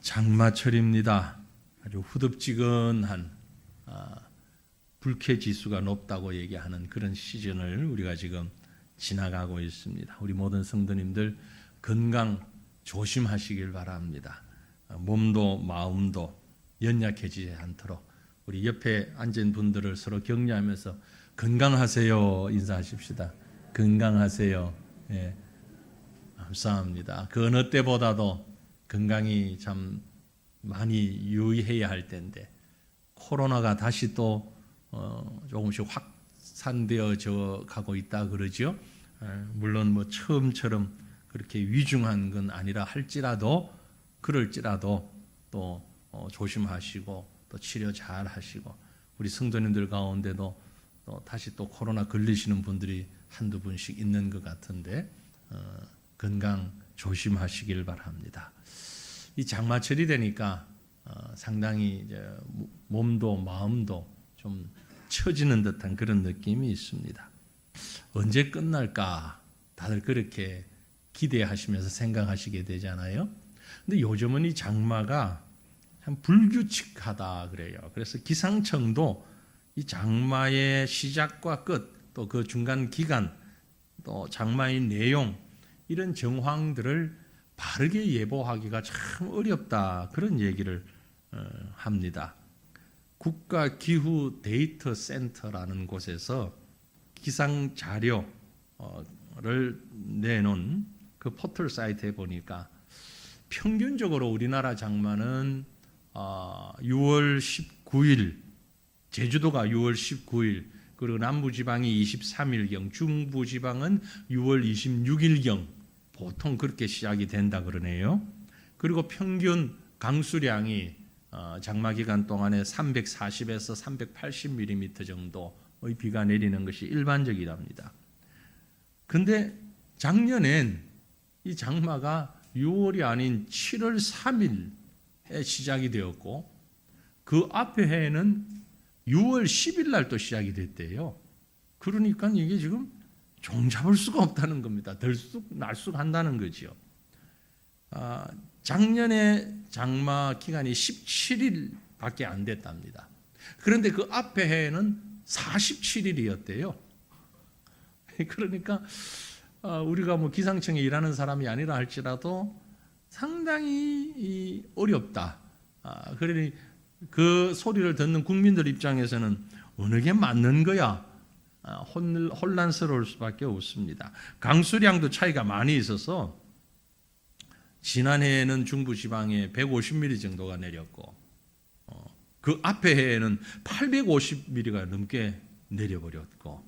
장마철입니다. 아주 후덥지근한 불쾌지수가 높다고 얘기하는 그런 시즌을 우리가 지금 지나가고 있습니다. 우리 모든 성도님들 건강 조심하시길 바랍니다. 몸도 마음도 연약해지지 않도록 우리 옆에 앉은 분들을 서로 격려하면서 건강하세요 인사하십시다. 건강하세요. 예, 감사합니다. 그 어느 때보다도 건강이 참 많이 유의해야 할 텐데 코로나가 다시 또 조금씩 확산되어져 가고 있다 그러죠. 물론 뭐 처음처럼 그렇게 위중한 건 아니라 할지라도 그럴지라도 또 조심하시고 또 치료 잘 하시고 우리 성도님들 가운데도 또 다시 또 코로나 걸리시는 분들이 한두 분씩 있는 것 같은데 건강 조심하시길 바랍니다. 이 장마철이 되니까 상당히 이제 몸도 마음도 좀 처지는 듯한 그런 느낌이 있습니다. 언제 끝날까 다들 그렇게 기대하시면서 생각하시게 되잖아요. 근데 요즘은 이 장마가 참 불규칙하다 그래요. 그래서 기상청도 이 장마의 시작과 끝, 또 그 중간 기간, 또 장마의 내용 이런 정황들을 바르게 예보하기가 참 어렵다 그런 얘기를 합니다. 국가기후 데이터 센터라는 곳에서 기상 자료를 내놓은 그 포털 사이트에 보니까 평균적으로 우리나라 장마는 6월 19일 제주도가 6월 19일 그리고 남부지방이 23일경 중부지방은 6월 26일경 보통 그렇게 시작이 된다 그러네요. 그리고 평균 강수량이 장마 기간 동안에 340에서 380mm 정도의 비가 내리는 것이 일반적이랍니다. 근데 작년엔 이 장마가 6월이 아닌 7월 3일에 시작이 되었고 그 앞에 해에는 6월 10일 날 또 시작이 됐대요. 그러니까 이게 지금 종잡을 수가 없다는 겁니다. 들쑥날쑥 한다는 거죠. 작년에 장마 기간이 17일밖에 안 됐답니다. 그런데 그 앞에 해에는 47일이었대요. 그러니까 우리가 뭐 기상청에 일하는 사람이 아니라 할지라도 상당히 어렵다. 그러니 그 소리를 듣는 국민들 입장에서는 어느 게 맞는 거야? 혼란스러울 수밖에 없습니다. 강수량도 차이가 많이 있어서 지난해에는 중부지방에 150mm 정도가 내렸고 그 앞에 해에는 850mm가 넘게 내려버렸고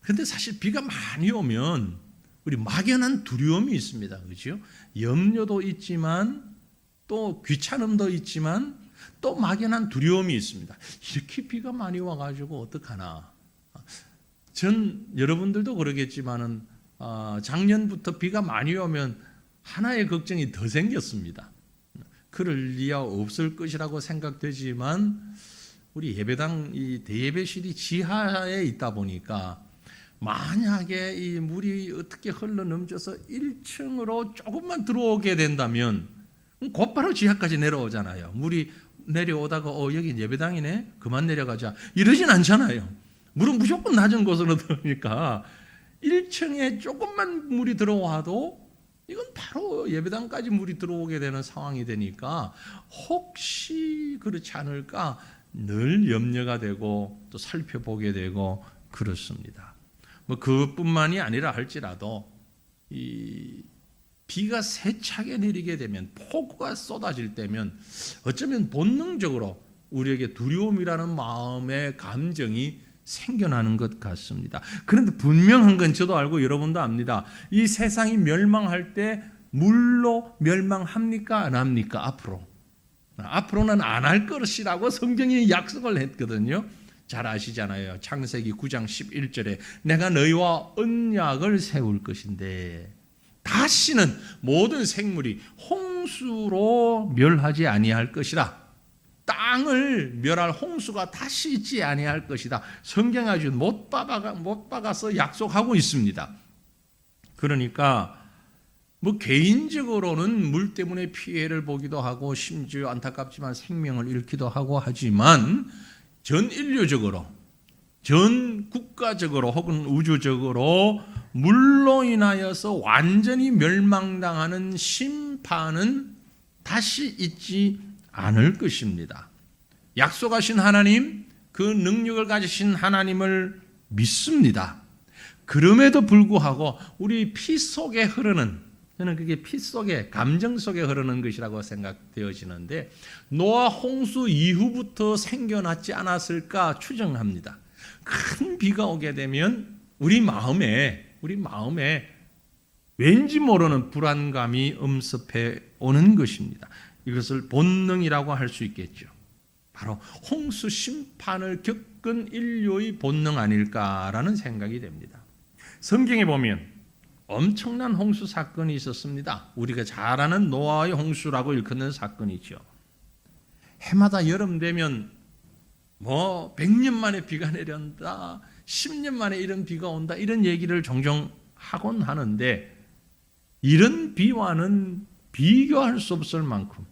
그런데 사실 비가 많이 오면 우리 막연한 두려움이 있습니다. 그렇죠? 염려도 있지만 또 귀찮음도 있지만 또 막연한 두려움이 있습니다. 이렇게 비가 많이 와가지고 어떡하나. 전 여러분들도 그러겠지만은 작년부터 비가 많이 오면 하나의 걱정이 더 생겼습니다. 그럴 리야 없을 것이라고 생각되지만 우리 예배당 이 대예배실이 지하에 있다 보니까 만약에 이 물이 어떻게 흘러 넘쳐서 1층으로 조금만 들어오게 된다면 곧바로 지하까지 내려오잖아요. 물이 내려오다가 여기 예배당이네 그만 내려가자 이러진 않잖아요. 물은 무조건 낮은 곳으로 들어오니까 1층에 조금만 물이 들어와도 이건 바로 예배당까지 물이 들어오게 되는 상황이 되니까 혹시 그렇지 않을까 늘 염려가 되고 또 살펴보게 되고 그렇습니다. 뭐 그뿐만이 아니라 할지라도 이 비가 세차게 내리게 되면 폭우가 쏟아질 때면 어쩌면 본능적으로 우리에게 두려움이라는 마음의 감정이 생겨나는 것 같습니다. 그런데 분명한 건 저도 알고 여러분도 압니다. 이 세상이 멸망할 때 물로 멸망합니까? 안 합니까? 앞으로는 안 할 것이라고 성경이 약속을 했거든요. 잘 아시잖아요. 창세기 9장 11절에 내가 너희와 언약을 세울 것인데 다시는 모든 생물이 홍수로 멸하지 아니할 것이라. 땅을 멸할 홍수가 다시 있지 아니할 것이다. 성경에 아주 못 박아서 약속하고 있습니다. 그러니까 뭐 개인적으로는 물 때문에 피해를 보기도 하고 심지어 안타깝지만 생명을 잃기도 하고 하지만 전 인류적으로, 전 국가적으로 혹은 우주적으로 물로 인하여서 완전히 멸망당하는 심판은 다시 있지 않을 것입니다. 약속하신 하나님, 그 능력을 가지신 하나님을 믿습니다. 그럼에도 불구하고 우리 피 속에 흐르는, 저는 그게 피 속에, 감정 속에 흐르는 것이라고 생각되어지는데 노아 홍수 이후부터 생겨났지 않았을까 추정합니다. 큰 비가 오게 되면 우리 마음에 왠지 모르는 불안감이 엄습해 오는 것입니다. 이것을 본능이라고 할 수 있겠죠. 바로 홍수 심판을 겪은 인류의 본능 아닐까라는 생각이 됩니다. 성경에 보면 엄청난 홍수 사건이 있었습니다. 우리가 잘 아는 노아의 홍수라고 일컫는 사건이죠. 해마다 여름 되면 100년 만에 비가 내린다, 10년 만에 이런 비가 온다, 이런 얘기를 종종 하곤 하는데 이런 비와는 비교할 수 없을 만큼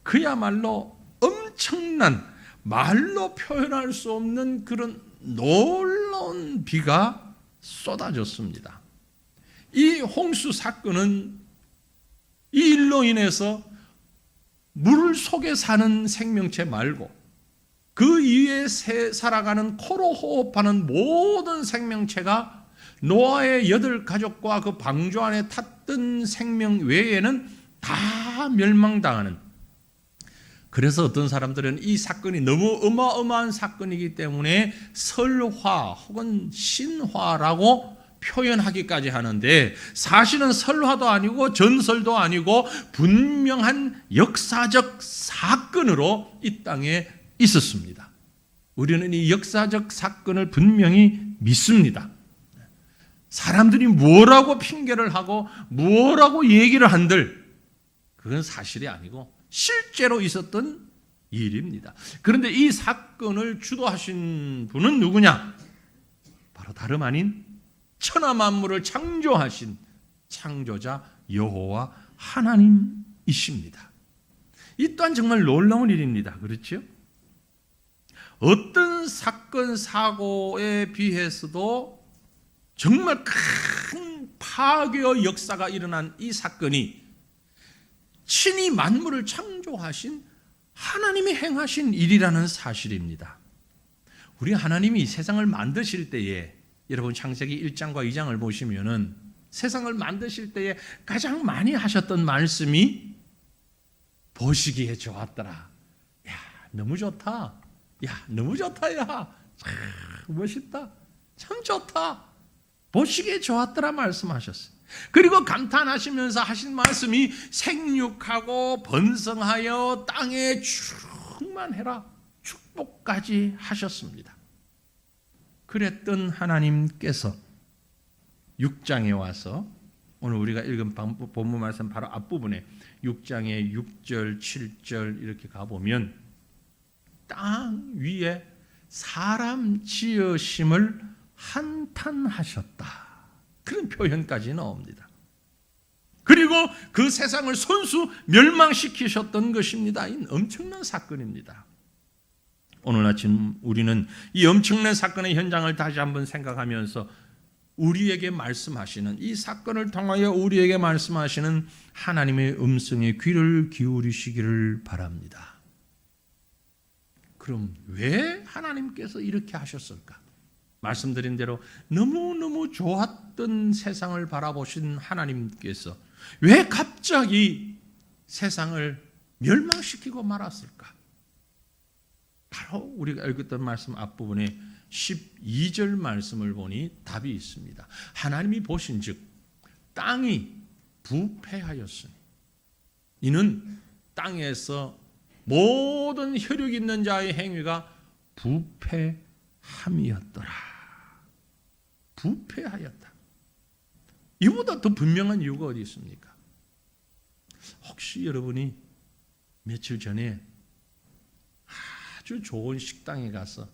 그야말로 엄청난, 말로 표현할 수 없는 그런 놀라운 비가 쏟아졌습니다. 이 홍수 사건은 이 일로 인해서 물 속에 사는 생명체 말고 그 위에 살아가는 코로 호흡하는 모든 생명체가 노아의 8가족과 그 방주 안에 탔던 생명 외에는 다 멸망당하는, 그래서 어떤 사람들은 이 사건이 너무 어마어마한 사건이기 때문에 설화 혹은 신화라고 표현하기까지 하는데 사실은 설화도 아니고 전설도 아니고 분명한 역사적 사건으로 이 땅에 있었습니다. 우리는 이 역사적 사건을 분명히 믿습니다. 사람들이 뭐라고 핑계를 하고 뭐라고 얘기를 한들 그건 사실이 아니고 실제로 있었던 일입니다. 그런데 이 사건을 주도하신 분은 누구냐? 바로 다름 아닌 천하 만물을 창조하신 창조자 여호와 하나님이십니다. 이 또한 정말 놀라운 일입니다. 그렇죠? 어떤 사건 사고에 비해서도 정말 큰 파괴의 역사가 일어난 이 사건이 친히 만물을 창조하신 하나님이 행하신 일이라는 사실입니다. 우리 하나님이 세상을 만드실 때에, 여러분 창세기 1장과 2장을 보시면은 세상을 만드실 때에 가장 많이 하셨던 말씀이 보시기에 좋았더라. 야, 너무 좋다. 야, 너무 좋다. 야, 참 멋있다. 참 좋다. 보시기에 좋았더라 말씀하셨어요. 그리고 감탄하시면서 하신 말씀이 생육하고 번성하여 땅에 충만해라, 축복까지 하셨습니다. 그랬던 하나님께서 6장에 와서 오늘 우리가 읽은 본문 말씀 바로 앞부분에 6장의 6절, 7절 이렇게 가보면 땅 위에 사람 지으심을 한탄하셨다, 그런 표현까지 나옵니다. 그리고 그 세상을 손수 멸망시키셨던 것입니다. 이 엄청난 사건입니다. 오늘 아침 우리는 이 엄청난 사건의 현장을 다시 한번 생각하면서 우리에게 말씀하시는, 이 사건을 통하여 우리에게 말씀하시는 하나님의 음성에 귀를 기울이시기를 바랍니다. 그럼 왜 하나님께서 이렇게 하셨을까? 말씀드린 대로 너무너무 좋았던 세상을 바라보신 하나님께서 왜 갑자기 세상을 멸망시키고 말았을까? 바로 우리가 읽었던 말씀 앞부분에 12절 말씀을 보니 답이 있습니다. 하나님이 보신즉 땅이 부패하였으니 이는 땅에서 모든 혈육 있는 자의 행위가 부패함이었더라. 부패하였다. 이보다 더 분명한 이유가 어디 있습니까? 혹시 여러분이 며칠 전에 아주 좋은 식당에 가서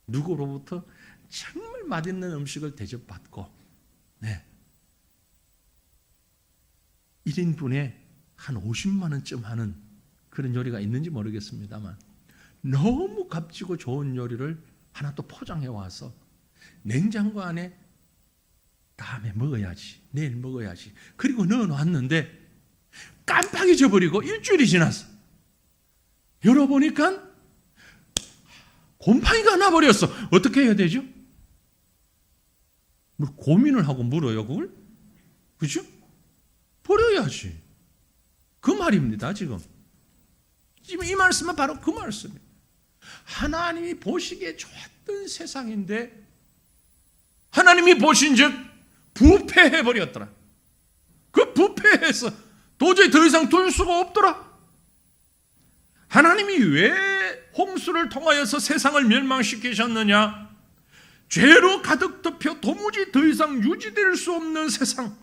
누구로부터 정말 맛있는 음식을 대접받고, 네, 1인분에 한 50만 원쯤 하는 그런 요리가 있는지 모르겠습니다만 너무 값지고 좋은 요리를 하나 또 포장해 와서 냉장고 안에 다음에 먹어야지, 내일 먹어야지, 그리고 넣어놨는데 깜빡 잊어버리고 일주일이 지났어. 열어보니까 곰팡이가 나버렸어. 어떻게 해야 되죠? 고민을 하고 물어요, 그걸? 그죠? 버려야지. 그 말입니다, 지금. 지금 이 말씀은 바로 그 말씀이에요. 하나님이 보시기에 좋았던 세상인데 하나님이 보신즉 부패해버렸더라. 그 부패해서 도저히 더 이상 둘 수가 없더라. 하나님이 왜 홍수를 통하여서 세상을 멸망시키셨느냐? 죄로 가득 덮여 도무지 더 이상 유지될 수 없는 세상,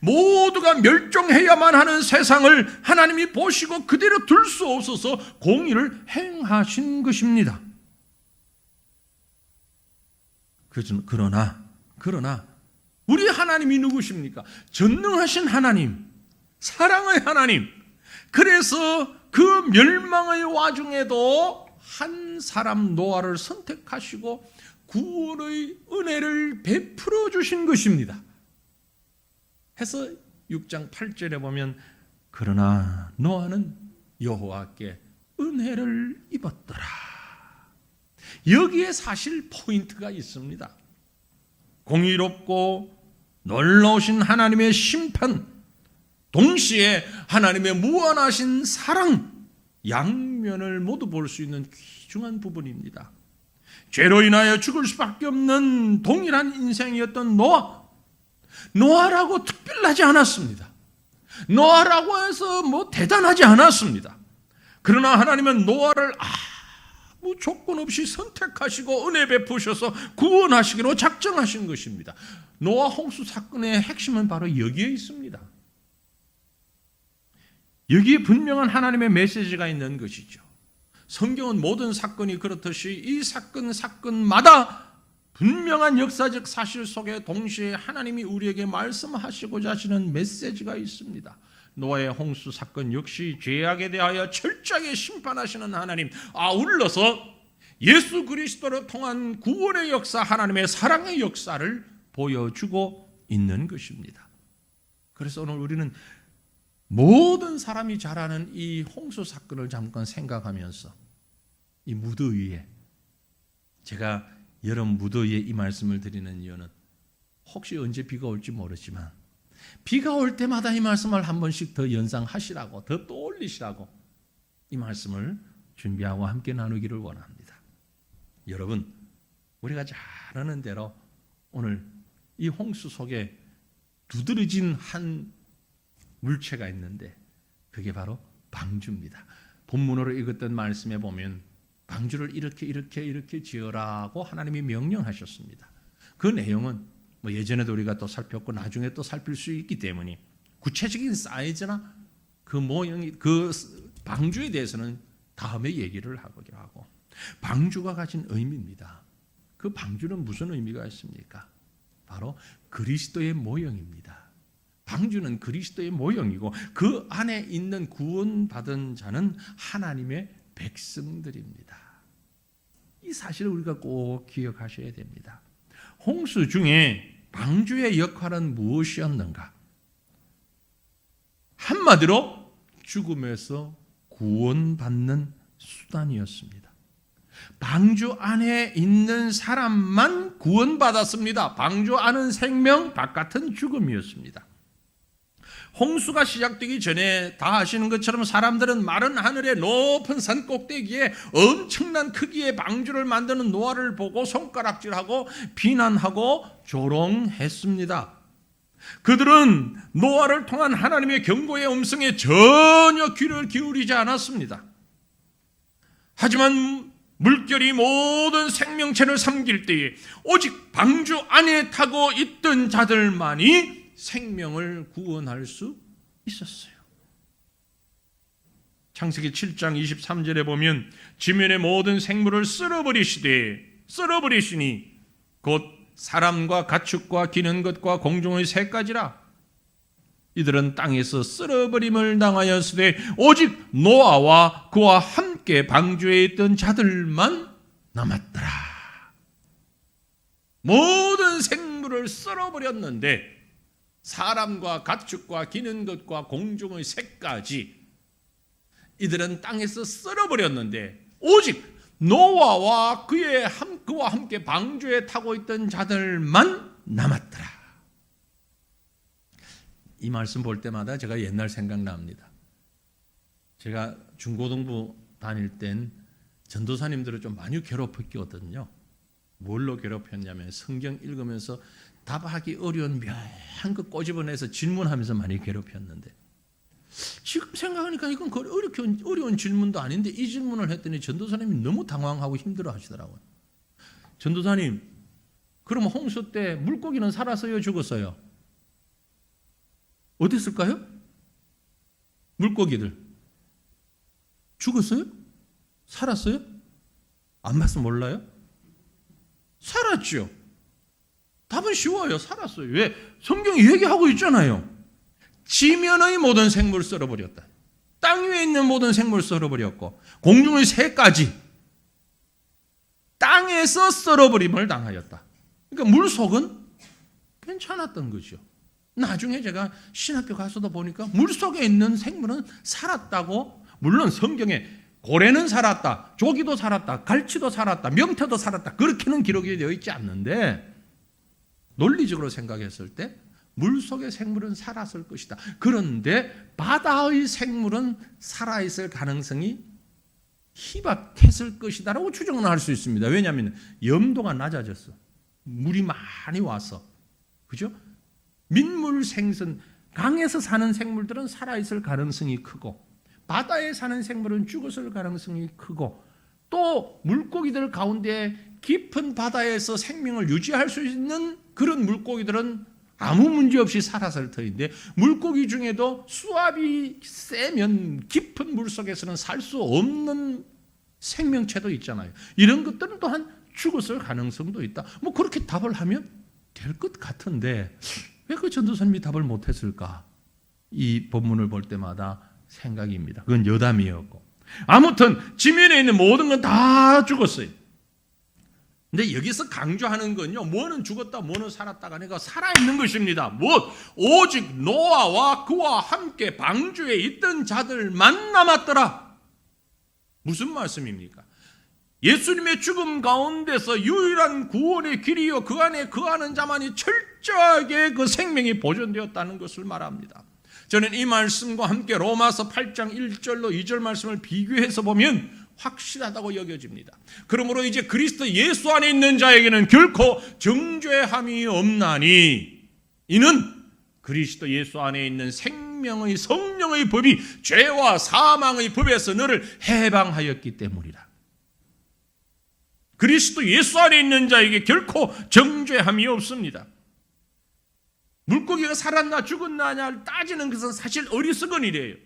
모두가 멸종해야만 하는 세상을 하나님이 보시고 그대로 둘 수 없어서 공의를 행하신 것입니다. 그러나 우리 하나님이 누구십니까? 전능하신 하나님, 사랑의 하나님. 그래서 그 멸망의 와중에도 한 사람 노아를 선택하시고 구원의 은혜를 베풀어 주신 것입니다. 해서 6장 8절에 보면 그러나 노아는 여호와께 은혜를 입었더라. 여기에 사실 포인트가 있습니다. 공의롭고 놀라우신 하나님의 심판, 동시에 하나님의 무한하신 사랑, 양면을 모두 볼 수 있는 귀중한 부분입니다. 죄로 인하여 죽을 수밖에 없는 동일한 인생이었던 노아라고 특별하지 않았습니다. 노아라고 해서 대단하지 않았습니다. 그러나 하나님은 노아를 아무 조건 없이 선택하시고 은혜 베푸셔서 구원하시기로 작정하신 것입니다. 노아 홍수 사건의 핵심은 바로 여기에 있습니다. 여기에 분명한 하나님의 메시지가 있는 것이죠. 성경은 모든 사건이 그렇듯이 이 사건마다 분명한 역사적 사실 속에 동시에 하나님이 우리에게 말씀하시고자 하시는 메시지가 있습니다. 노아의 홍수 사건 역시 죄악에 대하여 철저하게 심판하시는 하나님, 아울러서 예수 그리스도로 통한 구원의 역사, 하나님의 사랑의 역사를 보여주고 있는 것입니다. 그래서 오늘 우리는 모든 사람이 잘 아는 이 홍수 사건을 잠깐 생각하면서 이 무더위에, 제가 여름 무더위에 이 말씀을 드리는 이유는 혹시 언제 비가 올지 모르지만 비가 올 때마다 이 말씀을 한 번씩 더 연상하시라고, 더 떠올리시라고 이 말씀을 준비하고 함께 나누기를 원합니다. 여러분, 우리가 잘 아는 대로 오늘 이 홍수 속에 두드러진 한 물체가 있는데 그게 바로 방주입니다. 본문으로 읽었던 말씀에 보면 방주를 이렇게 지으라고 하나님이 명령하셨습니다. 그 내용은 예전에도 우리가 또 살폈고 나중에 또 살필 수 있기 때문에 구체적인 사이즈나 그 모형이, 그 방주에 대해서는 다음에 얘기를 하기로 하고, 방주가 가진 의미입니다. 그 방주는 무슨 의미가 있습니까? 바로 그리스도의 모형입니다. 방주는 그리스도의 모형이고 그 안에 있는 구원받은 자는 하나님의 백성들입니다. 이 사실을 우리가 꼭 기억하셔야 됩니다. 홍수 중에 방주의 역할은 무엇이었는가? 한마디로 죽음에서 구원받는 수단이었습니다. 방주 안에 있는 사람만 구원받았습니다. 방주 안은 생명, 바깥은 죽음이었습니다. 홍수가 시작되기 전에 다 아시는 것처럼 사람들은 마른 하늘의 높은 산 꼭대기에 엄청난 크기의 방주를 만드는 노아를 보고 손가락질하고 비난하고 조롱했습니다. 그들은 노아를 통한 하나님의 경고의 음성에 전혀 귀를 기울이지 않았습니다. 하지만 물결이 모든 생명체를 삼킬 때에 오직 방주 안에 타고 있던 자들만이 생명을 구원할 수 있었어요. 창세기 7장 23절에 보면 지면의 모든 생물을 쓸어버리시니 곧 사람과 가축과 기는 것과 공중의 새까지라. 이들은 땅에서 쓸어버림을 당하였으되 오직 노아와 그와 함께 방주에 있던 자들만 남았더라. 모든 생물을 쓸어버렸는데 사람과 가축과 기는 것과 공중의 새까지 이들은 땅에서 쓸어버렸는데 오직 노아와 그와 함께 방주에 타고 있던 자들만 남았더라. 이 말씀 볼 때마다 제가 옛날 생각납니다. 제가 중고등부 다닐 땐 전도사님들을 좀 많이 괴롭혔거든요. 뭘로 괴롭혔냐면 성경 읽으면서 답하기 어려운 묘한 거 꼬집어내서 질문하면서 많이 괴롭혔는데 지금 생각하니까 이건 어려운 질문도 아닌데 이 질문을 했더니 전도사님이 너무 당황하고 힘들어 하시더라고요. 전도사님, 그럼 홍수 때 물고기는 살았어요? 죽었어요? 어디 있을까요? 물고기들 죽었어요? 살았어요? 안 봐서 몰라요? 살았죠. 답은 쉬워요. 살았어요. 왜? 성경이 얘기하고 있잖아요. 지면의 모든 생물을 썰어버렸다. 땅 위에 있는 모든 생물을 썰어버렸고 공중의 새까지 땅에서 썰어버림을 당하였다. 그러니까 물속은 괜찮았던 거죠. 나중에 제가 신학교 가서도 보니까 물속에 있는 생물은 살았다고, 물론 성경에 고래는 살았다, 조기도 살았다, 갈치도 살았다, 명태도 살았다 그렇게는 기록이 되어 있지 않는데 논리적으로 생각했을 때 물속의 생물은 살았을 것이다. 그런데 바다의 생물은 살아있을 가능성이 희박했을 것이다 라고 추정을 할 수 있습니다. 왜냐하면 염도가 낮아졌어. 물이 많이 와서. 그죠? 민물 생선, 강에서 사는 생물들은 살아있을 가능성이 크고 바다에 사는 생물은 죽었을 가능성이 크고 또 물고기들 가운데 깊은 바다에서 생명을 유지할 수 있는 그런 물고기들은 아무 문제 없이 살았을 터인데 물고기 중에도 수압이 세면 깊은 물속에서는 살 수 없는 생명체도 있잖아요. 이런 것들은 또한 죽었을 가능성도 있다. 뭐 그렇게 답을 하면 될 것 같은데 왜 그 전도사님이 답을 못했을까? 이 본문을 볼 때마다 생각입니다. 그건 여담이었고 아무튼 지면에 있는 모든 건 다 죽었어요. 근데 여기서 강조하는 건요, 뭐는 죽었다, 뭐는 살았다가 아니라 살아있는 것입니다. 무엇? 오직 노아와 그와 함께 방주에 있던 자들만 남았더라. 무슨 말씀입니까? 예수님의 죽음 가운데서 유일한 구원의 길이요 그 안에 거하는 자만이 철저하게 그 생명이 보존되었다는 것을 말합니다. 저는 이 말씀과 함께 로마서 8장 1절로 2절 말씀을 비교해서 보면 확실하다고 여겨집니다. 그러므로 이제 그리스도 예수 안에 있는 자에게는 결코 정죄함이 없나니 이는 그리스도 예수 안에 있는 생명의 성령의 법이 죄와 사망의 법에서 너를 해방하였기 때문이라. 그리스도 예수 안에 있는 자에게 결코 정죄함이 없습니다. 물고기가 살았나 죽었나를 따지는 것은 사실 어리석은 일이에요.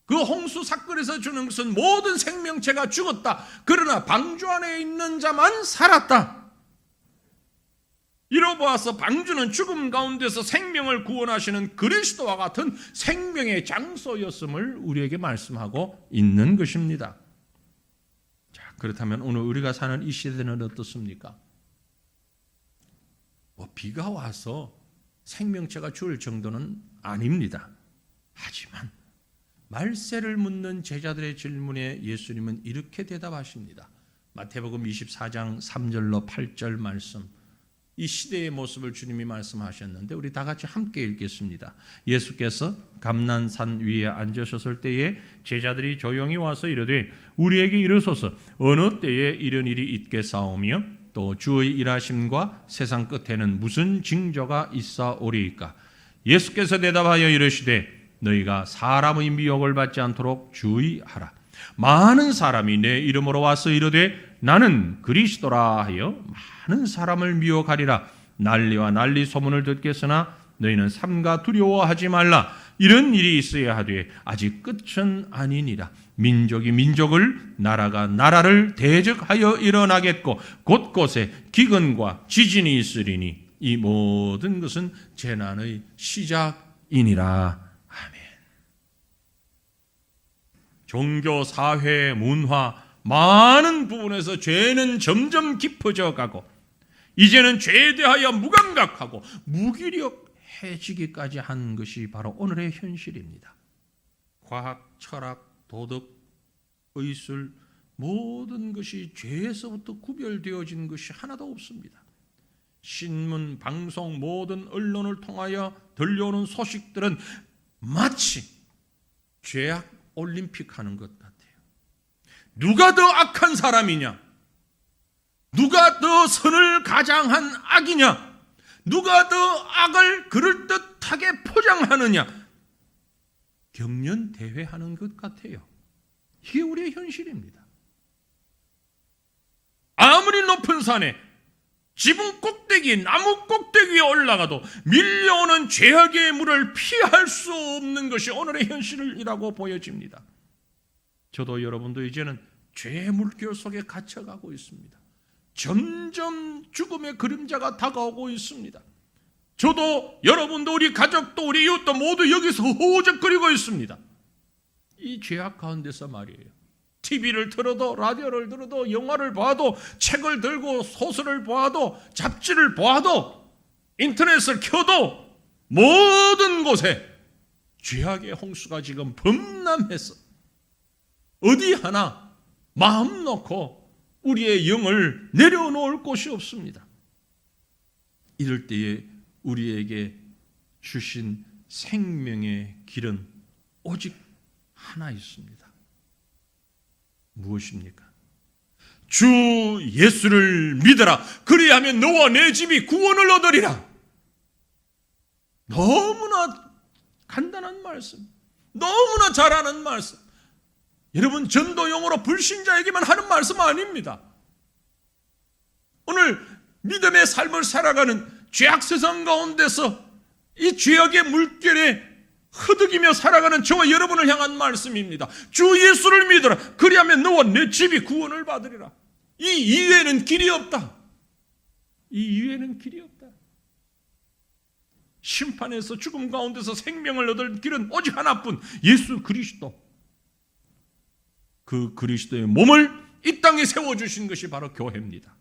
그 홍수 사건에서 주는 것은 모든 생명체가 죽었다. 그러나 방주 안에 있는 자만 살았다. 이로보아서 방주는 죽음 가운데서 생명을 구원하시는 그리스도와 같은 생명의 장소였음을 우리에게 말씀하고 있는 것입니다. 자, 그렇다면 오늘 우리가 사는 이 시대는 어떻습니까? 비가 와서 생명체가 죽을 정도는 아닙니다. 하지만 말세를 묻는 제자들의 질문에 예수님은 이렇게 대답하십니다. 마태복음 24장 3절로 8절 말씀, 이 시대의 모습을 주님이 말씀하셨는데 우리 다 같이 함께 읽겠습니다. 예수께서 감난산 위에 앉으셨을 때에 제자들이 조용히 와서 이르되 우리에게 이르소서 어느 때에 이런 일이 있겠사오며 또 주의 일하심과 세상 끝에는 무슨 징조가 있사오리이까? 예수께서 대답하여 이르시되 너희가 사람의 미혹을 받지 않도록 주의하라. 많은 사람이 내 이름으로 와서 이르되 나는 그리스도라 하여 많은 사람을 미혹하리라. 난리와 난리 소문을 듣겠으나 너희는 삼가 두려워하지 말라. 이런 일이 있어야 하되 아직 끝은 아니니라. 민족이 민족을, 나라가 나라를 대적하여 일어나겠고 곳곳에 기근과 지진이 있으리니 이 모든 것은 재난의 시작 아멘. 종교, 사회, 문화 많은 부분에서 죄는 점점 깊어져 가고 이제는 죄에 대하여 무감각하고 무기력해지기까지 한 것이 바로 오늘의 현실입니다. 과학, 철학, 도덕, 의술 모든 것이 죄에서부터 구별되어진 것이 하나도 없습니다. 신문, 방송, 모든 언론을 통하여 들려오는 소식들은 마치 죄악 올림픽 하는 것 같아요. 누가 더 악한 사람이냐? 누가 더 선을 가장한 악이냐? 누가 더 악을 그럴듯하게 포장하느냐? 경연대회하는 것 같아요. 이게 우리의 현실입니다. 아무리 높은 산에 지붕 꼭대기, 나무 꼭대기 위에 올라가도 밀려오는 죄악의 물을 피할 수 없는 것이 오늘의 현실이라고 보여집니다. 저도 여러분도 이제는 죄의 물결 속에 갇혀가고 있습니다. 점점 죽음의 그림자가 다가오고 있습니다. 저도 여러분도 우리 가족도 우리 이웃도 모두 여기서 허우적거리고 있습니다. 이 죄악 가운데서 말이에요. TV를 틀어도 라디오를 들어도 영화를 봐도 책을 들고 소설을 봐도 잡지를 봐도 인터넷을 켜도 모든 곳에 죄악의 홍수가 지금 범람해서 어디 하나 마음 놓고 우리의 영을 내려놓을 곳이 없습니다. 이럴 때에 우리에게 주신 생명의 길은 오직 하나 있습니다. 무엇입니까? 주 예수를 믿어라. 그리하면 너와 내 집이 구원을 얻으리라. 너무나 간단한 말씀, 너무나 잘하는 말씀. 여러분, 전도용어로 불신자에게만 하는 말씀 아닙니다. 오늘 믿음의 삶을 살아가는 죄악 세상 가운데서 이 죄악의 물결에 흐득이며 살아가는 저와 여러분을 향한 말씀입니다. 주 예수를 믿어라. 그리하면 너와 내 집이 구원을 받으리라. 이 이외에는 길이 없다. 이 이외에는 길이 없다. 심판에서 죽음 가운데서 생명을 얻을 길은 오직 하나뿐, 예수 그리스도. 그 그리스도의 몸을 이 땅에 세워주신 것이 바로 교회입니다.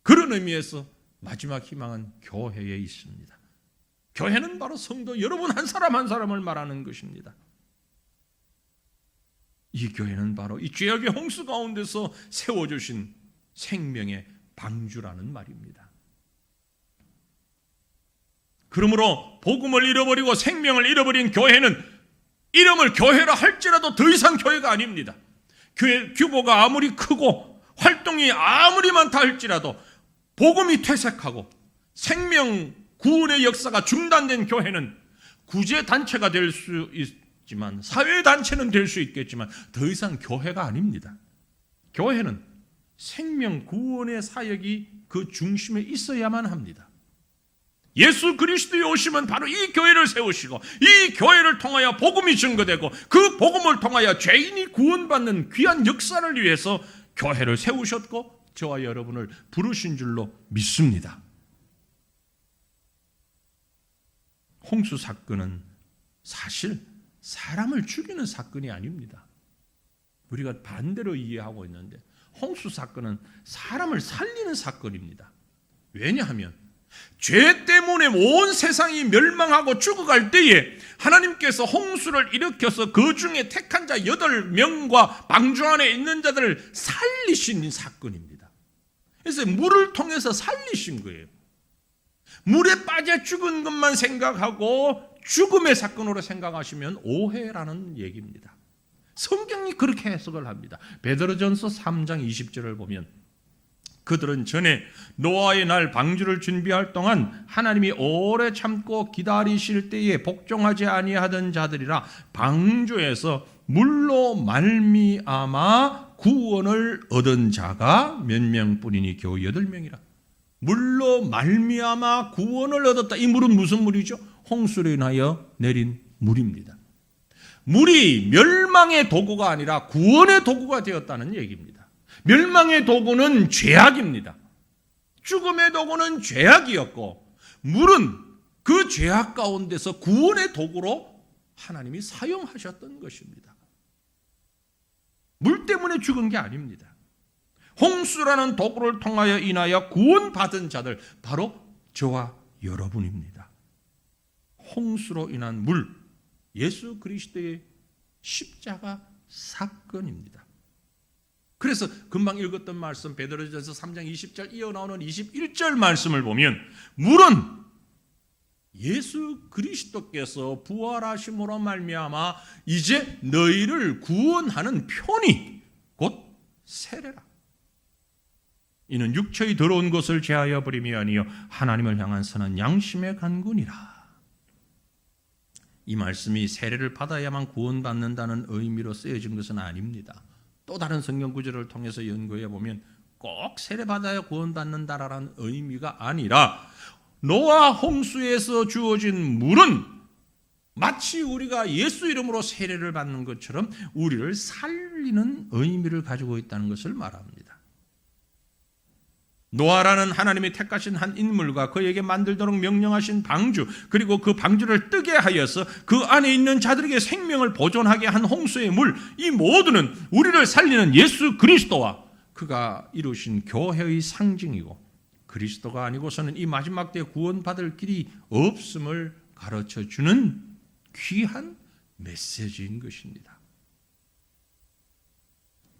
그런 의미에서 마지막 희망은 교회에 있습니다. 교회는 바로 성도 여러분 한 사람 한 사람을 말하는 것입니다. 이 교회는 바로 이 죄악의 홍수 가운데서 세워주신 생명의 방주라는 말입니다. 그러므로 복음을 잃어버리고 생명을 잃어버린 교회는 이름을 교회라 할지라도 더 이상 교회가 아닙니다. 교회 규모가 아무리 크고 활동이 아무리 많다 할지라도 복음이 퇴색하고 생명 구원의 역사가 중단된 교회는 구제단체가 될 수 있지만, 사회단체는 될 수 있겠지만 더 이상 교회가 아닙니다. 교회는 생명 구원의 사역이 그 중심에 있어야만 합니다. 예수 그리스도의 오심은 바로 이 교회를 세우시고 이 교회를 통하여 복음이 증거되고 그 복음을 통하여 죄인이 구원받는 귀한 역사를 위해서 교회를 세우셨고 저와 여러분을 부르신 줄로 믿습니다. 홍수 사건은 사실 사람을 죽이는 사건이 아닙니다. 우리가 반대로 이해하고 있는데 홍수 사건은 사람을 살리는 사건입니다. 왜냐하면 죄 때문에 온 세상이 멸망하고 죽어갈 때에 하나님께서 홍수를 일으켜서 그 중에 택한 자 8명과 방주 안에 있는 자들을 살리신 사건입니다. 그래서 물을 통해서 살리신 거예요. 물에 빠져 죽은 것만 생각하고 죽음의 사건으로 생각하시면 오해라는 얘기입니다. 성경이 그렇게 해석을 합니다. 베드로전서 3장 20절을 보면 그들은 전에 노아의 날 방주를 준비할 동안 하나님이 오래 참고 기다리실 때에 복종하지 아니하던 자들이라 방주에서 물로 말미암아 구원을 얻은 자가 몇 명뿐이니 겨우 8명이라. 물로 말미암아 구원을 얻었다. 이 물은 무슨 물이죠? 홍수로 인하여 내린 물입니다. 물이 멸망의 도구가 아니라 구원의 도구가 되었다는 얘기입니다. 멸망의 도구는 죄악입니다. 죽음의 도구는 죄악이었고 물은 그 죄악 가운데서 구원의 도구로 하나님이 사용하셨던 것입니다. 물 때문에 죽은 게 아닙니다. 홍수라는 도구를 통하여 인하여 구원받은 자들, 바로 저와 여러분입니다. 홍수로 인한 물, 예수 그리스도의 십자가 사건입니다. 그래서 금방 읽었던 말씀 베드로전서 3장 20절 이어나오는 21절 말씀을 보면 물은 예수 그리스도께서 부활하심으로 말미암아 이제 너희를 구원하는 편이 곧 세례라. 이는 육체의 더러운 것을 제하여 버림이 아니요 하나님을 향한 선한 양심의 간구니라. 이 말씀이 세례를 받아야만 구원받는다는 의미로 쓰여진 것은 아닙니다. 또 다른 성경 구절을 통해서 연구해 보면 꼭 세례받아야 구원받는다라는 의미가 아니라 노아 홍수에서 주어진 물은 마치 우리가 예수 이름으로 세례를 받는 것처럼 우리를 살리는 의미를 가지고 있다는 것을 말합니다. 노아라는 하나님이 택하신 한 인물과 그에게 만들도록 명령하신 방주, 그리고 그 방주를 뜨게 하여서 그 안에 있는 자들에게 생명을 보존하게 한 홍수의 물, 이 모두는 우리를 살리는 예수 그리스도와 그가 이루신 교회의 상징이고, 그리스도가 아니고서는 이 마지막 때 구원받을 길이 없음을 가르쳐주는 귀한 메시지인 것입니다.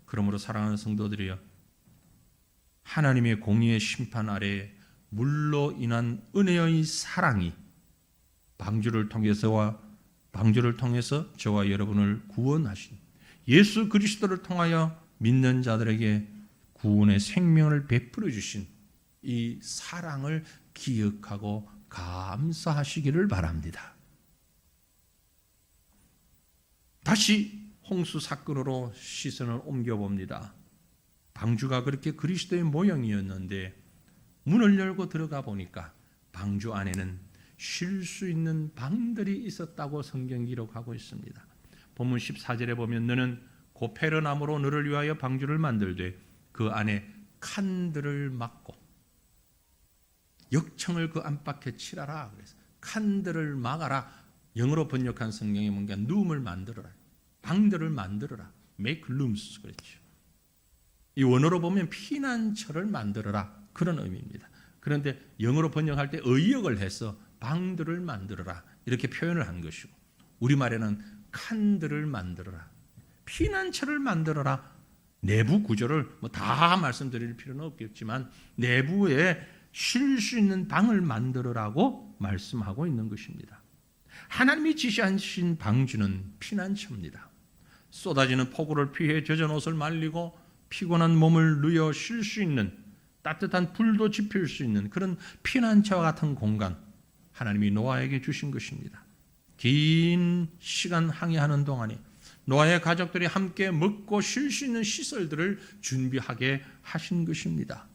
그러므로 사랑하는 성도들이여, 하나님의 공의의 심판 아래 물로 인한 은혜의 사랑이 방주를 통해서 저와 여러분을 구원하신 예수 그리스도를 통하여 믿는 자들에게 구원의 생명을 베풀어 주신 이 사랑을 기억하고 감사하시기를 바랍니다. 다시 홍수 사건으로 시선을 옮겨봅니다. 방주가 그렇게 그리스도의 모형이었는데 문을 열고 들어가 보니까 방주 안에는 쉴 수 있는 방들이 있었다고 성경 기록하고 있습니다. 본문 14절에 보면 너는 고페르나무로 너를 위하여 방주를 만들되 그 안에 칸들을 막고 역청을 그 안팎에 칠하라. 그래서 칸들을 막아라. 영어로 번역한 성경에 뭔가 룸을 만들어라. 방들을 만들어라. make rooms 그랬죠. 이 원어로 보면 피난처를 만들어라 그런 의미입니다. 그런데 영어로 번역할 때 의역을 해서 방들을 만들어라 이렇게 표현을 한 것이고, 우리말에는 칸들을 만들어라, 피난처를 만들어라. 내부 구조를 다 말씀드릴 필요는 없겠지만 내부에 쉴 수 있는 방을 만들어라고 말씀하고 있는 것입니다. 하나님이 지시하신 방주는 피난처입니다. 쏟아지는 폭우를 피해 젖은 옷을 말리고 피곤한 몸을 누여 쉴 수 있는, 따뜻한 불도 지필 수 있는 그런 피난처와 같은 공간, 하나님이 노아에게 주신 것입니다. 긴 시간 항해하는 동안에 노아의 가족들이 함께 먹고 쉴 수 있는 시설들을 준비하게 하신 것입니다.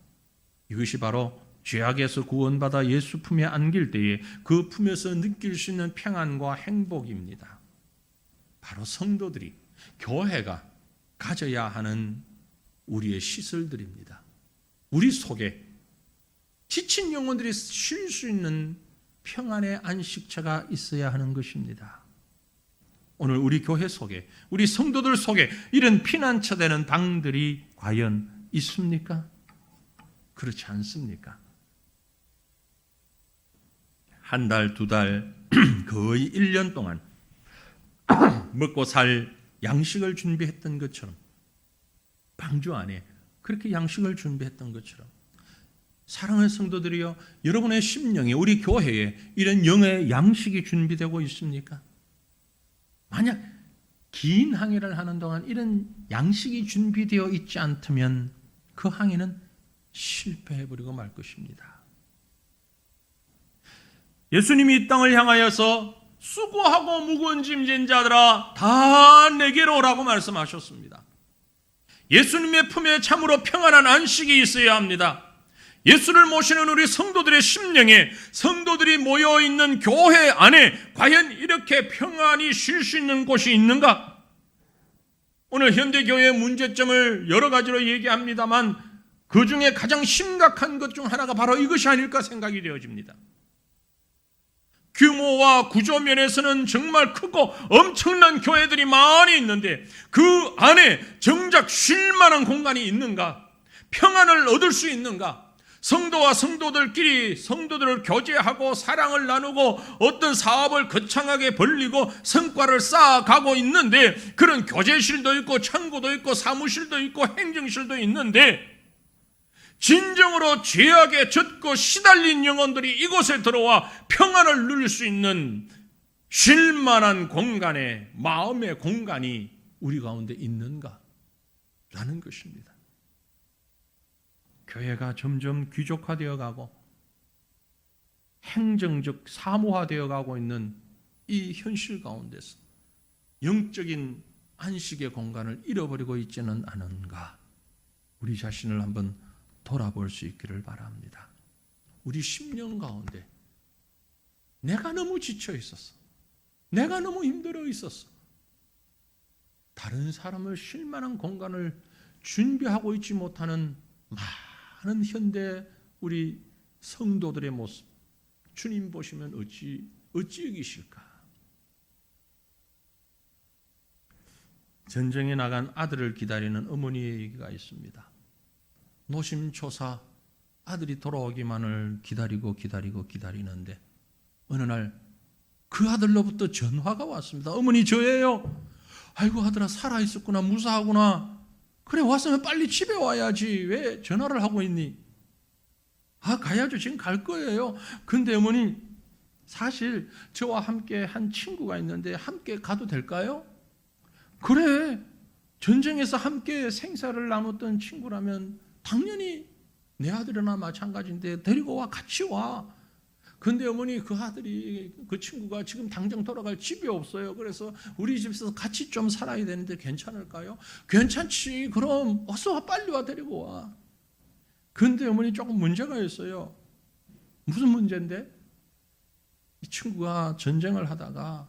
이것이 바로 죄악에서 구원받아 예수 품에 안길 때에 그 품에서 느낄 수 있는 평안과 행복입니다. 바로 성도들이, 교회가 가져야 하는 우리의 시설들입니다. 우리 속에 지친 영혼들이 쉴 수 있는 평안의 안식처가 있어야 하는 것입니다. 오늘 우리 교회 속에, 우리 성도들 속에 이런 피난처 되는 방들이 과연 있습니까? 그렇지 않습니까? 한 달, 두 달, 거의 1년 동안 먹고 살 양식을 준비했던 것처럼, 방주 안에 그렇게 양식을 준비했던 것처럼, 사랑하는 성도들이여, 여러분의 심령에, 우리 교회에 이런 영의 양식이 준비되고 있습니까? 만약 긴 항해를 하는 동안 이런 양식이 준비되어 있지 않다면 그 항해는 실패해버리고 말 것입니다. 예수님이 이 땅을 향하여서 수고하고 무거운 짐진 자들아 다 내게로 오라고 말씀하셨습니다. 예수님의 품에 참으로 평안한 안식이 있어야 합니다. 예수를 모시는 우리 성도들의 심령에, 성도들이 모여있는 교회 안에 과연 이렇게 평안히 쉴 수 있는 곳이 있는가? 오늘 현대교회의 문제점을 여러 가지로 얘기합니다만 그 중에 가장 심각한 것 중 하나가 바로 이것이 아닐까 생각이 되어집니다. 규모와 구조 면에서는 정말 크고 엄청난 교회들이 많이 있는데 그 안에 정작 쉴 만한 공간이 있는가? 평안을 얻을 수 있는가? 성도와 성도들끼리 성도들을 교제하고 사랑을 나누고 어떤 사업을 거창하게 벌리고 성과를 쌓아가고 있는데 그런 교제실도 있고 창고도 있고 사무실도 있고 행정실도 있는데 진정으로 죄악에 젖고 시달린 영혼들이 이곳에 들어와 평안을 누릴 수 있는 쉴만한 공간에 마음의 공간이 우리 가운데 있는가? 라는 것입니다. 교회가 점점 귀족화되어 가고 행정적 사무화되어 가고 있는 이 현실 가운데서 영적인 안식의 공간을 잃어버리고 있지는 않은가? 우리 자신을 한번 돌아볼 수 있기를 바랍니다. 우리 10년 가운데 내가 너무 지쳐 있었어. 내가 너무 힘들어 있었어. 다른 사람을 쉴 만한 공간을 준비하고 있지 못하는 많은 현대 우리 성도들의 모습, 주님 보시면 어찌 여기실까? 전쟁에 나간 아들을 기다리는 어머니의 얘기가 있습니다. 노심초사 아들이 돌아오기만을 기다리는데 어느 날 그 아들로부터 전화가 왔습니다. 어머니 저예요. 아이고 아들아 살아있었구나. 무사하구나. 그래 왔으면 빨리 집에 와야지. 왜 전화를 하고 있니? 아 가야죠. 지금 갈 거예요. 근데 어머니 사실 저와 함께 한 친구가 있는데 함께 가도 될까요? 그래. 전쟁에서 함께 생사를 나눴던 친구라면 당연히 내 아들이나 마찬가지인데 데리고 와. 같이 와. 근데 어머니 그 아들이 그 친구가 지금 당장 돌아갈 집이 없어요. 그래서 우리 집에서 같이 좀 살아야 되는데 괜찮을까요? 괜찮지. 그럼 어서 와. 빨리 와. 데리고 와. 근데 어머니 조금 문제가 있어요. 무슨 문제인데? 이 친구가 전쟁을 하다가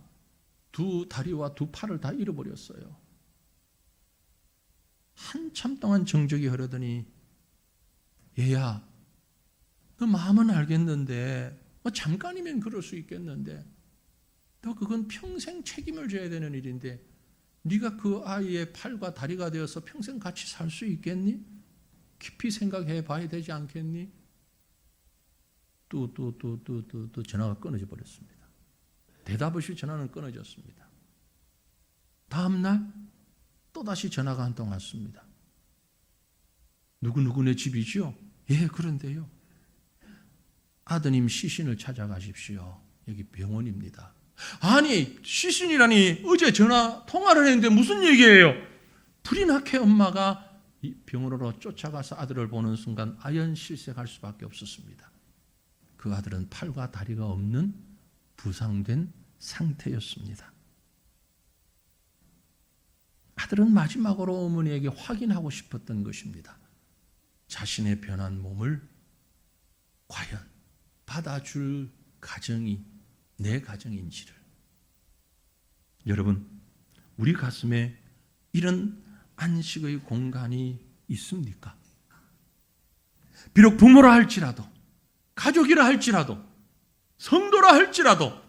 두 다리와 두 팔을 다 잃어버렸어요. 한참 동안 정적이 흐르더니 얘야 너 마음은 알겠는데 잠깐이면 그럴 수 있겠는데 너 그건 평생 책임을 져야 되는 일인데 네가 그 아이의 팔과 다리가 되어서 평생 같이 살 수 있겠니? 깊이 생각해 봐야 되지 않겠니? 또 전화가 끊어져 버렸습니다. 대답 없이 전화는 끊어졌습니다. 다음 날 또다시 전화가 한 통 왔습니다. 누구누구네 집이죠? 예, 그런데요. 아드님 시신을 찾아가십시오. 여기 병원입니다. 아니 시신이라니 어제 전화 통화를 했는데 무슨 얘기예요? 불이 나게 엄마가 병원으로 쫓아가서 아들을 보는 순간 아연실색할 수밖에 없었습니다. 그 아들은 팔과 다리가 없는 부상된 상태였습니다. 아들은 마지막으로 어머니에게 확인하고 싶었던 것입니다. 자신의 변한 몸을 과연 받아줄 가정이 내 가정인지를. 여러분, 우리 가슴에 이런 안식의 공간이 있습니까? 비록 부모라 할지라도, 가족이라 할지라도, 성도라 할지라도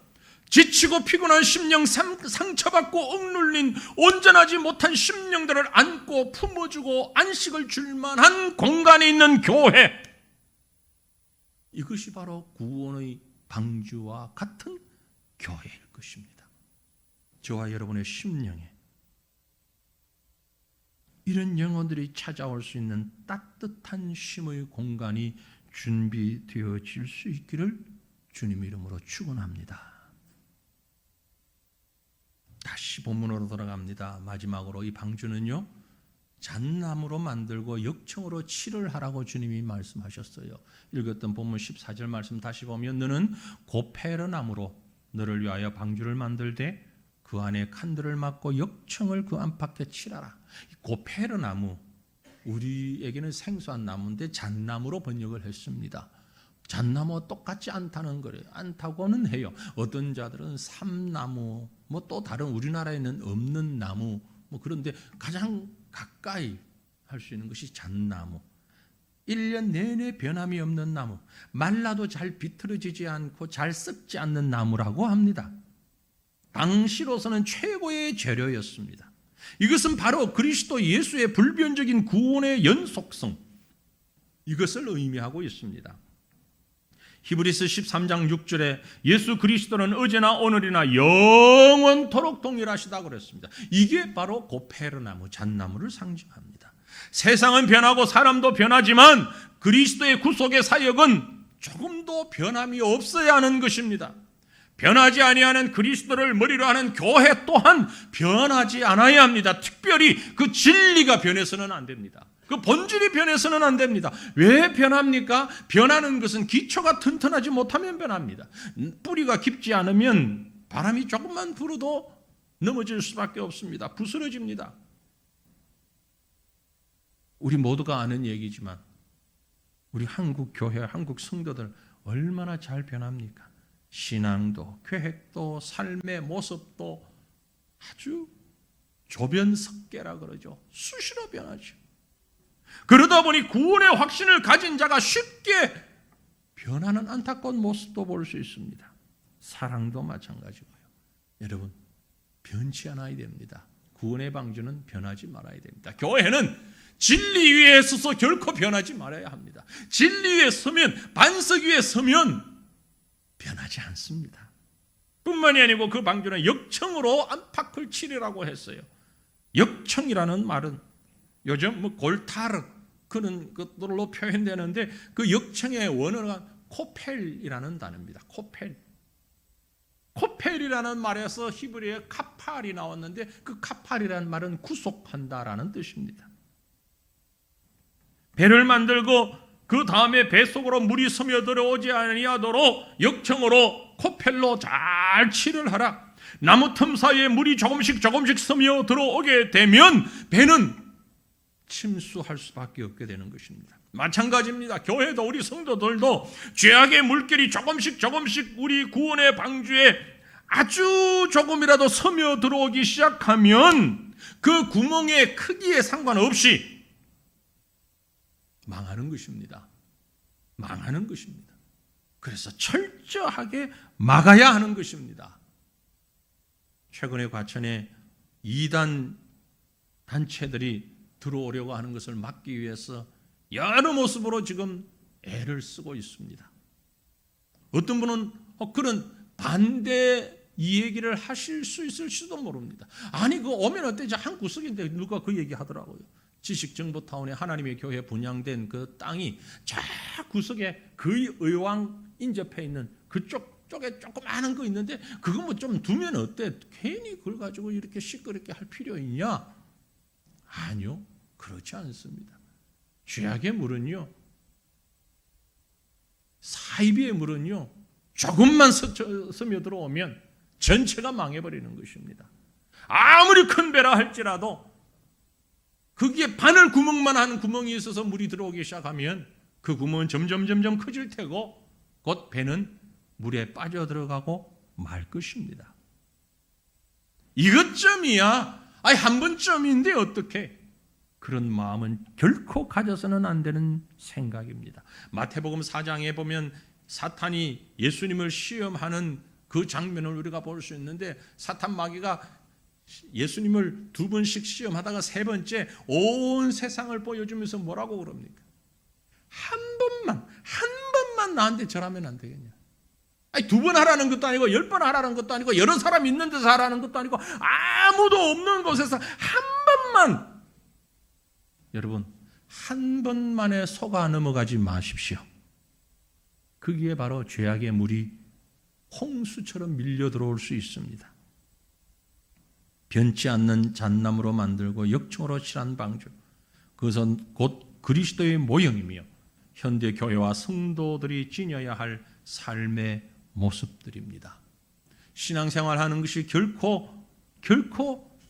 지치고 피곤한 심령, 상처받고 억눌린 온전하지 못한 심령들을 안고 품어주고 안식을 줄 만한 공간이 있는 교회, 이것이 바로 구원의 방주와 같은 교회일 것입니다. 저와 여러분의 심령에 이런 영혼들이 찾아올 수 있는 따뜻한 쉼의 공간이 준비되어질 수 있기를 주님 이름으로 축원합니다. 다시 본문으로 돌아갑니다. 마지막으로 이 방주는요, 잣나무로 만들고 역청으로 칠을 하라고 주님이 말씀하셨어요. 읽었던 본문 14절 말씀 다시 보면 너는 고페르나무로 너를 위하여 방주를 만들되 그 안에 칸들을 막고 역청을 그 안팎에 칠하라. 고페르나무, 우리에게는 생소한 나무인데 잣나무로 번역을 했습니다. 잣나무와 똑같지 않다는 거예요. 않다고는 해요. 어떤 자들은 삼나무, 또 다른 우리나라에는 없는 나무, 그런데 가장 가까이 할 수 있는 것이 잣나무. 1년 내내 변함이 없는 나무, 말라도 잘 비틀어지지 않고 잘 썩지 않는 나무라고 합니다. 당시로서는 최고의 재료였습니다. 이것은 바로 그리스도 예수의 불변적인 구원의 연속성, 이것을 의미하고 있습니다. 히브리서 13장 6절에 예수 그리스도는 어제나 오늘이나 영원토록 동일하시다고 그랬습니다. 이게 바로 고페르나무, 잣나무를 상징합니다. 세상은 변하고 사람도 변하지만 그리스도의 구속의 사역은 조금도 변함이 없어야 하는 것입니다. 변하지 아니하는 그리스도를 머리로 하는 교회 또한 변하지 않아야 합니다. 특별히 그 진리가 변해서는 안 됩니다. 그 본질이 변해서는 안 됩니다. 왜 변합니까? 변하는 것은 기초가 튼튼하지 못하면 변합니다. 뿌리가 깊지 않으면 바람이 조금만 불어도 넘어질 수밖에 없습니다. 부스러집니다. 우리 모두가 아는 얘기지만 우리 한국 교회, 한국 성도들 얼마나 잘 변합니까? 신앙도, 계획도, 삶의 모습도 아주 조변석계라 그러죠. 수시로 변하죠. 그러다 보니 구원의 확신을 가진 자가 쉽게 변하는 안타까운 모습도 볼 수 있습니다. 사랑도 마찬가지고요. 여러분, 변치 않아야 됩니다. 구원의 방주는 변하지 말아야 됩니다. 교회는 진리 위에 서서 결코 변하지 말아야 합니다. 진리 위에 서면, 반석 위에 서면 변하지 않습니다. 뿐만이 아니고 그 방주는 역청으로 안팎을 치리라고 했어요. 역청이라는 말은 요즘 골타르 그런 것들로 표현되는데 그 역청의 원어가 코펠이라는 단어입니다. 코펠이라는 말에서 히브리어의 카팔이 나왔는데 그 카팔이라는 말은 구속한다라는 뜻입니다. 배를 만들고 그 다음에 배 속으로 물이 스며들어오지 아니하도록 역청으로 코펠로 잘 칠을 하라. 나무 틈 사이에 물이 조금씩 스며들어오게 되면 배는 침수할 수밖에 없게 되는 것입니다. 마찬가지입니다. 교회도 우리 성도들도 죄악의 물결이 조금씩 우리 구원의 방주에 아주 조금이라도 스며들어오기 시작하면 그 구멍의 크기에 상관없이 망하는 것입니다. 망하는 것입니다. 그래서 철저하게 막아야 하는 것입니다. 최근에 과천에 이단 단체들이 들어오려고 하는 것을 막기 위해서 여러 모습으로 지금 애를 쓰고 있습니다. 어떤 분은 그런 반대 이 얘기를 하실 수 있을지도 모릅니다. 아니 그 오면 어때? 한 구석인데 누가 그 얘기 하더라고요. 지식정보타운에 하나님의 교회 분양된 그 땅이 저 구석에 거의 의왕 인접해 있는 그쪽에 조그마한 거 있는데 그거 뭐 좀 두면 어때? 괜히 그걸 가지고 이렇게 시끄럽게 할 필요 있냐? 아니요, 그렇지 않습니다. 죄악의 물은요, 사이비의 물은요, 조금만 스며들어오면 전체가 망해버리는 것입니다. 아무리 큰 배라 할지라도 거기에 바늘 구멍만 하는 구멍이 있어서 물이 들어오기 시작하면 그 구멍은 점점 커질 테고 곧 배는 물에 빠져들어가고 말 것입니다. 이것쯤이야. 한 번쯤인데 어떻게? 그런 마음은 결코 가져서는 안 되는 생각입니다. 마태복음 4장에 보면 사탄이 예수님을 시험하는 그 장면을 우리가 볼 수 있는데 사탄 마귀가 예수님을 2번씩 시험하다가 3번째 온 세상을 보여주면서 뭐라고 그럽니까? 한 번만 나한테 절하면 안 되겠냐? 2번 하라는 것도 아니고 10번 하라는 것도 아니고 여러 사람 있는 데서 하라는 것도 아니고 아무도 없는 곳에서 한 번만, 여러분 한 번만에 속아 넘어가지 마십시오. 거기에 바로 죄악의 물이 홍수처럼 밀려 들어올 수 있습니다. 변치 않는 잣나무로 만들고 역청으로 칠한 방주, 그것은 곧 그리스도의 모형이며 현대 교회와 성도들이 지녀야 할 삶의 모습들입니다. 신앙생활하는 것이 결코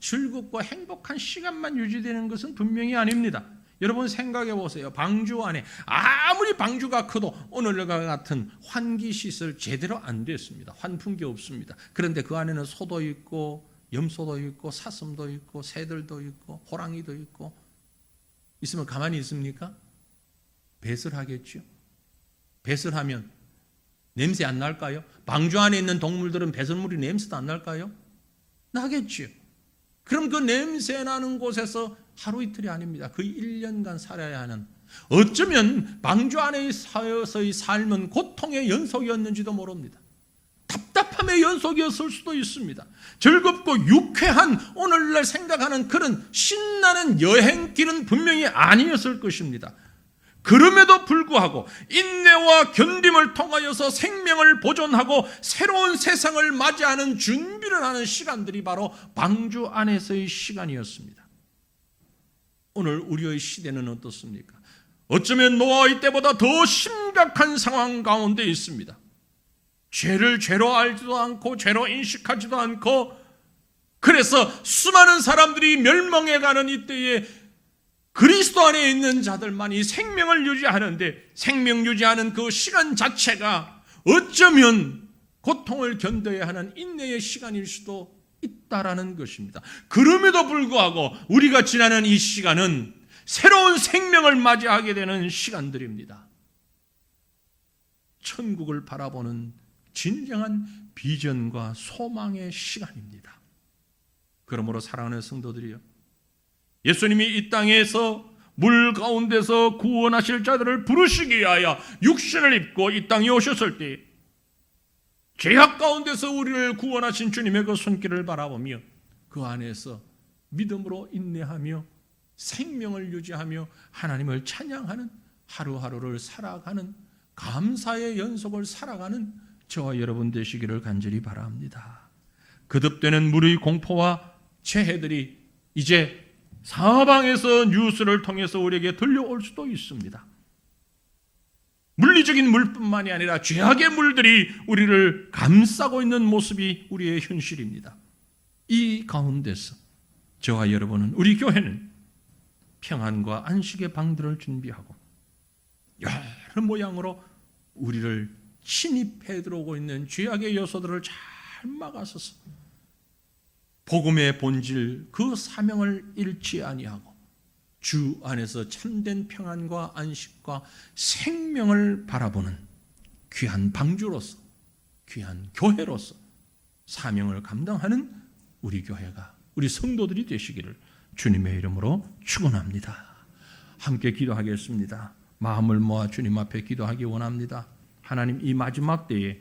즐겁고 행복한 시간만 유지되는 것은 분명히 아닙니다. 여러분 생각해 보세요. 방주 안에 아무리 방주가 커도 오늘과 같은 환기시설 제대로 안 됐습니다. 환풍기 없습니다. 그런데 그 안에는 소도 있고 염소도 있고 사슴도 있고 새들도 있고 호랑이도 있고 있으면 가만히 있습니까? 배설하겠죠. 배설하면 냄새 안 날까요? 방주 안에 있는 동물들은 배설물이 냄새도 안 날까요? 나겠죠. 그럼 그 냄새 나는 곳에서 하루 이틀이 아닙니다. 거의 1년간 살아야 하는, 어쩌면 방주 안에 서서히 삶은 고통의 연속이었는지도 모릅니다. 답답함의 연속이었을 수도 있습니다. 즐겁고 유쾌한 오늘날 생각하는 그런 신나는 여행길은 분명히 아니었을 것입니다. 그럼에도 불구하고 인내와 견딤을 통하여서 생명을 보존하고 새로운 세상을 맞이하는 준비를 하는 시간들이 바로 방주 안에서의 시간이었습니다. 오늘 우리의 시대는 어떻습니까? 어쩌면 노아의 때보다 더 심각한 상황 가운데 있습니다. 죄를 죄로 알지도 않고 죄로 인식하지도 않고, 그래서 수많은 사람들이 멸망해가는 이때에 그리스도 안에 있는 자들만이 생명을 유지하는데, 생명 유지하는 그 시간 자체가 어쩌면 고통을 견뎌야 하는 인내의 시간일 수도 있다라는 것입니다. 그럼에도 불구하고 우리가 지나는 이 시간은 새로운 생명을 맞이하게 되는 시간들입니다. 천국을 바라보는 진정한 비전과 소망의 시간입니다. 그러므로 사랑하는 성도들이요, 예수님이 이 땅에서 물 가운데서 구원하실 자들을 부르시기 위하여 육신을 입고 이 땅에 오셨을 때 죄악 가운데서 우리를 구원하신 주님의 그 손길을 바라보며 그 안에서 믿음으로 인내하며 생명을 유지하며 하나님을 찬양하는 하루하루를 살아가는 감사의 연속을 살아가는 저와 여러분 되시기를 간절히 바랍니다. 거듭되는 물의 공포와 재해들이 이제 사방에서 뉴스를 통해서 우리에게 들려올 수도 있습니다. 물리적인 물뿐만이 아니라 죄악의 물들이 우리를 감싸고 있는 모습이 우리의 현실입니다. 이 가운데서 저와 여러분은, 우리 교회는 평안과 안식의 방들을 준비하고 여러 모양으로 우리를 침입해 들어오고 있는 죄악의 요소들을 잘 막아서서 복음의 본질, 그 사명을 잃지 아니하고 주 안에서 참된 평안과 안식과 생명을 바라보는 귀한 방주로서, 귀한 교회로서 사명을 감당하는 우리 교회가, 우리 성도들이 되시기를 주님의 이름으로 축원합니다. 함께 기도하겠습니다. 마음을 모아 주님 앞에 기도하기 원합니다. 하나님, 이 마지막 때에